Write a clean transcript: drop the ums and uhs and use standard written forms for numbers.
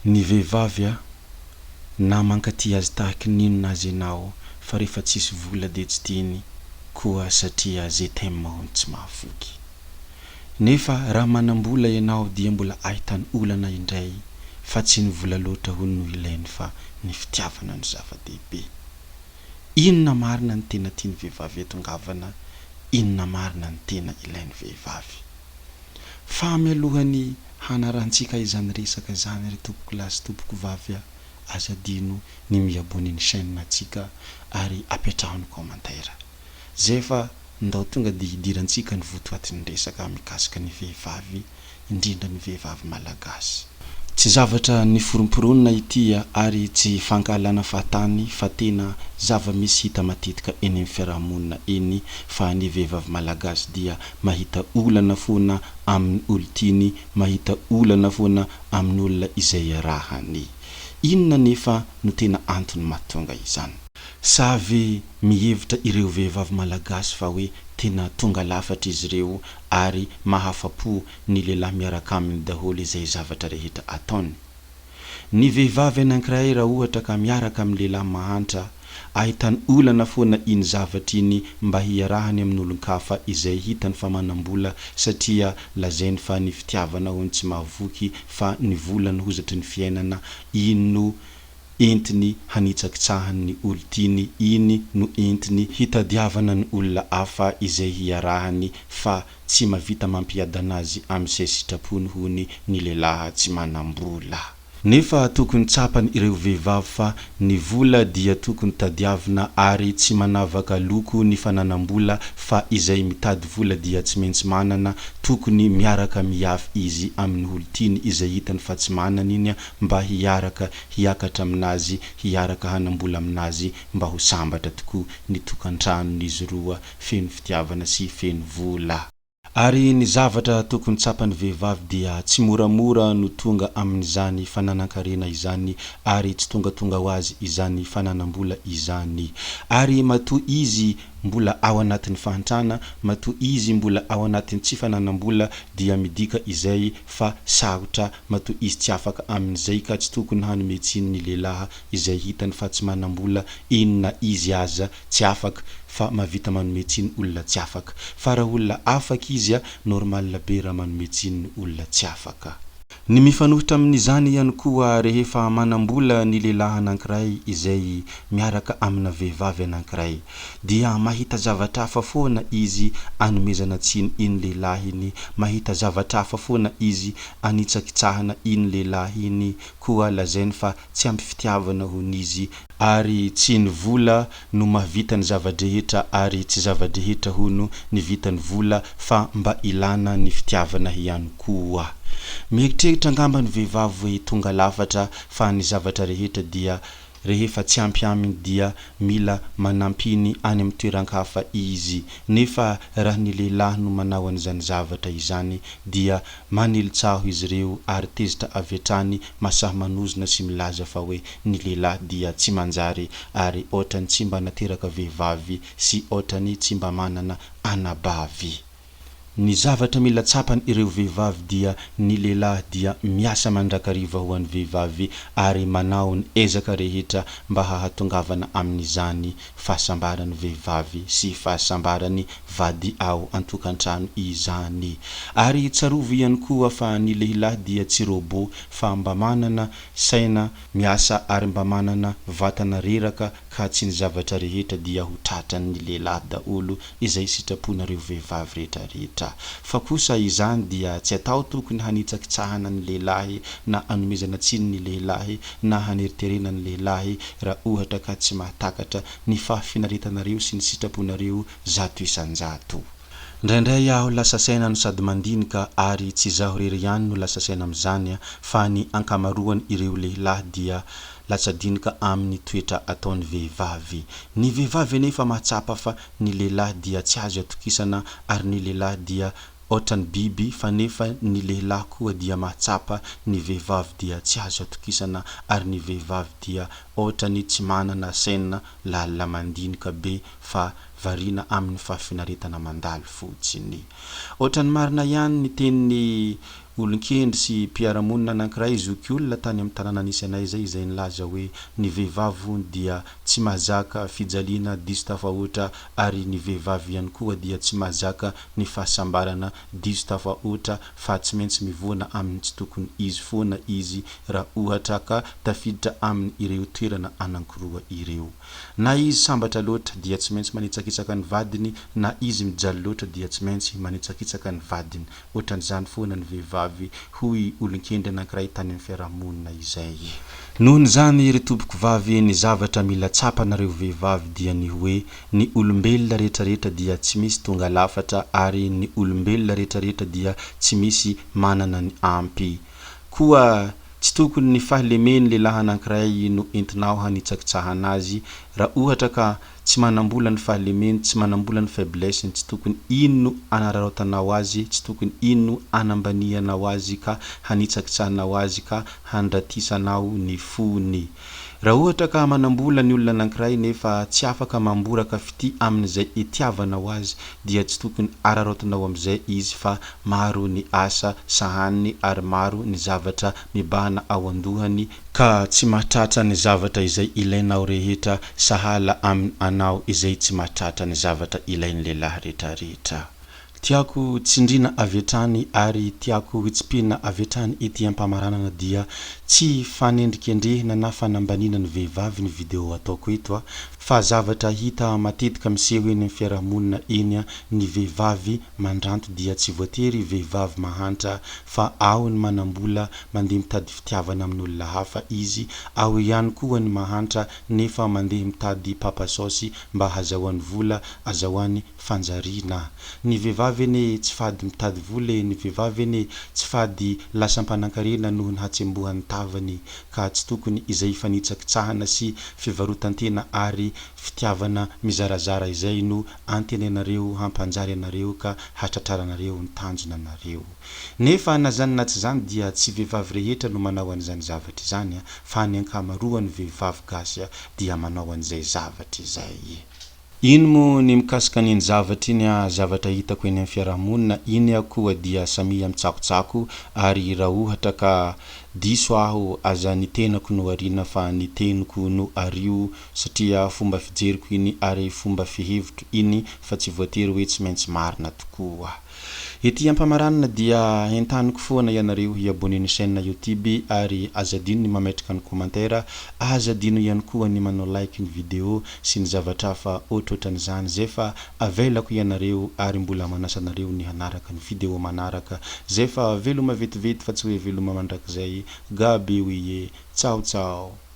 Ny vehivavy na mankaty azy tahaka ny inona azy ianao fa rehefa tsisy vola dia tsy tiany koa satria zay t'aime hony tsy mahavoky. Nefa raha manambola ianao dia mbola ahitany olana indray fa tsy ny vola loatra hono no ilainy fa ny fitiavana no zava-dehibe. Inona marina ny tena tiany vehivavy etongavana, inona marina ny tena ilainy vehivavy. Fa mialohany hanarantsika izany resaka zany ry tompoko lahy sy tompoko vavy aza adino ny miabony ny chaîne antsika ary apetraho ny commentaire. Zay fa ndao tonga dia hidirantsika ny votoatin'ny resaka mikasika ny vehivavy, indrindra ny vehivavy malagasy. Tsy zavatra ny forom-poronina ity ary tsy fankalana fahatany fa tena zava-misy hita matetika eny amin'ny fiarahamonina eny fa ny vehivavy malagasy dia mahita olana foana amin'ny olon-tiany, mahita olana foana amin'ny olona izay arahany. Inona nefa no tena antony mahatonga izany? Savy mihevitra ireo vehivavy malagasy fa hoe tena tonga lafatra izy ireo ary mahafapo ny lehilahy miaraka aminy daholo izay zavatra rehetra ataony. Ny vehivavy anankiray raha ohatra ka miaraka amin'ny lehilahy mahantra, ahitany olana foana iny zavatra iny mba hiarahany amin'ny olon-kafa izay hitany fa manambola satria lazainy fa ny fitiavana hony tsy mahavoky fa ny volany hozatry ny fiainana iny no entiny hanitsakitsahany ny olo-tiany, iny no entiny hitadiavana ny olona hafa izay hiarahany fa tsy mavita mampiadana azy amin'izay sitrapony hony ny lehilahy tsy manambola. Nefa tokony tsapany ireo vehivavy fa ny vola dia tokony tadiavina ary tsy manavaka loko ny fananambola fa izay mitady vola dia tsy maintsy manana, tokony miaraka miafy izy amin'ny olo-tiany izay hitany fa tsy manana iny mba hiaraka hiakatra aminazy, hiaraka hanambola aminazy mba ho sambatra tokoa ny tokantranon'izy roa feno fitiavana sy feno vola. Ary ny zavatra tokony tsapany vehivavy dia tsy moramora no tonga amin'izany fananan-karena izany ary tsy tonga ho azy izany fananambola izany. Ary matoa izy mbola ao anatin'ny fahantrana, matoa izy mbola ao anatin'ny tsy fananambola dia midika izay fa sarotra, matoa izy tsy afaka amin'izay ka tsy tokony hanometsiny ny lehilahy izay hitany fa tsy manambola inona izy aza tsy afaka fa mavita manometsiny olona tsy afaka. Fa raha olona afaka izy normal be raha manometsiny olona tsy afaka. Ny mifanohitra amin'izany ihany koa rehefa manambola ny lehilahy anankiray izay miaraka amina vehivavy anankiray dia mahita zavatra hafa foana izy anomezana tsiny iny lehilahy iny, mahita zavatra hafa foana izy anitsakitsahana iny lehilahy iny, koa lazainy fa tsy ampy fitiavana honizy ary tsy ny vola no mahavita ny zavadrehetra ary tsy zavadrehetra hono ny vitany vola fa mba ilana ny fitiavana ihany koa. Mieritreritra angamba ny vehivavy hoe tonga lafatra fa ny zavatra rehetra dia rehefa tsy ampy aminy dia mila manampiny any amin'ny toeran-kafa izy. Nefa raha ny lehilahy no manao an'izany zavatra izany dia manilitsaho izy ireo ary tezitra avy hatrany masahy manozona sy milaza fa hoe ny lehilahy dia tsy manjary ary ohatrany tsy mba nateraka vehivavy sy ohatrany tsy mba manana anabavy. Ny zavatra mila tsapany ireo vehivavy dia ny lehilahy dia miasa mandrakariva ho an'ny vehivavy ary manao ny ezaka rehetra mba hahatongavana amin'izany fahasambarany vehivavy sy fahasambarany vady ao an-tokantrano izany. Ary tsarovo ihany koa fa ny lehilahy dia tsy robot fa mba manana saina miasa ary mba manana vatana reraka ka tsy ny zavatra rehetra dia ho tratran'ny lehilahy daholo izay sitraponareo vehivavy rehetrarehetra. Fa kosa izany dia tsy atao tokony hanitsakitsahana ny lehilahy na anomezana tsiny ny lehilahy na haneriterena ny lehilahy raha ohatra ka tsy mahatakatra ny fahafinaretanareo sy ny sitraponareo zato isan-jato. Ndraindray aho lasa saina no sady mandinika ary tsy zaho rery ihany no lasa saina amin'izany fa ny ankamaroany ireo lehilahy dia latsadinika amin'ny toetra ataon'ny vehivavy. Ny vehivavy anefa mahatsapa fa ny lehilahy dia tsy azo atokisana ary ny lehilahy dia ohatrany biby fa nefa ny lehilahy koa dia mahatsapa, ny vehivavy dia tsy azo atokisana ary ny vehivavy dia ohatrany tsy manana saina lalina mandinika be fa varina amin'ny fahafinaretana mandalo fotsiny. Ohatrany marina ihany ny tenin'ny olon-kendry sy mpiara-monina anankiray zoky olona tany amin'ny tanàna nisy anay izay nilaza hoe ny vehivavy dia tsy mahazaka fijaliana diso tafahoatra ary ny vehivavy ihany koa dia tsy mahazaka ny fahasambarana diso tafahoatra fa tsy maintsy mivoana amin'ny tsy tokony izy foana izy raha ohatra ka tafiditra amin'ny ireo toerana anankiroa ireo. Na izy sambatra loatra dia tsy maintsy manitsakitsaka ny vadiny, na izy mijaly loatra dia tsy maintsy manitsakitsaka ny vadiny. Ohatran'izany foana ny vehivavy hoy olon-kendry anankiray tany amin'ny fiarahamonina izay. Nohon' izany ry tompoko vavy, ny zavatra mila tsapanareo vehivavy dia ny hoe ny olombelona rehetrarehetra dia tsy misy tonga lafatra ary ny olombelona rehetrarehetra dia tsy misy manana ny ampy. Koa tsy tokony ny fahalemeny lehilahy anankiray no entinao hanitsakitsahana azy raha ohatra ka tsy manambola ny fahalemeny, tsy manambola ny faiblesse, tsy tokony ino anararotanao azy, tsy tokony ino anambanianao azy ka hanitsakitsahanao azy ka handratisanao ny fony. Raha ohatra ka manambola ny olona anankiray nefa tsy afaka mamboraka fity amin'izay itiavanao azy dia tsy tokony ararotanao amin'izay izy fa maro ny asa sahaniny ary maro ny zavatra mibahana ao andohany ka tsy mahatratra ny zavatra izay ilainao rehetra sahala anao izay tsy mahatratra ny zavatra ilain'ny lehilahy rehetrarehetra. Tiako tsindrina avy hatrany ary tiako hitsipina avy hatrany ety ampamaranana dia tsy fanendrikendrehina na fanambanina ny vehivavy ny video ataoko eto fa zavatra hita matetika miseho eny amin'ny fiarahamonina eny ny vehivavy mandranto dia tsy voatery vehivavy mahantra fa ao ny manambola mandeha mitady fitiavana amin'olona hafa izy, ao ihany koa ny mahantra nefa mandeha mitady papasaosy mba hazahoany vola, azahoany fanjariana. Ny vehivavy eny tsy fady mitady vola, ny vehivavy eny tsy fady lasa mpanankarena noho ny hatsembohan'ny tavany ka tsy tokony izay fanitsakitsahana sy fivarotantena ary fitiavana mizarazara izay no antenainareo hampanjary anareo ka hatratraranareo ny tanjona anareo. Nefa na zany na tsy zany dia tsy vehivavy rehetra no manao an'izany zavatra izany fa ny ankamaroan'ny vehivavy gasy dia manao an'izay zavatra izay. Ino mo ny mikasika ny zavatra iny zavatra hitako eny amin'ny fiarahamonina iny koa dia samia mitsakotsako ary raha ohatra ka diso aho aza ny tenako no arina fa ny teniko no ario satria fomba fijeriko iny ary fomba fihevitro iny fa tsy voatery hoe tsy maintsy marina tokoa. Ety ampamaranana dia entaniko foana ianareo hiabone ny chaîne YouTube ary azadino ny mametraka ny commentaire, azadino ihany koa ny manao like ny video sy ny zavatra hafa ohatrohatran'izany zay fa avelako ianareo ary mbola manasa anareo ny hanaraka ny video manaraka zay fa veloma vetivety fa tsy hoe veloma mandrakizay. Gabe oye, ciao ciao.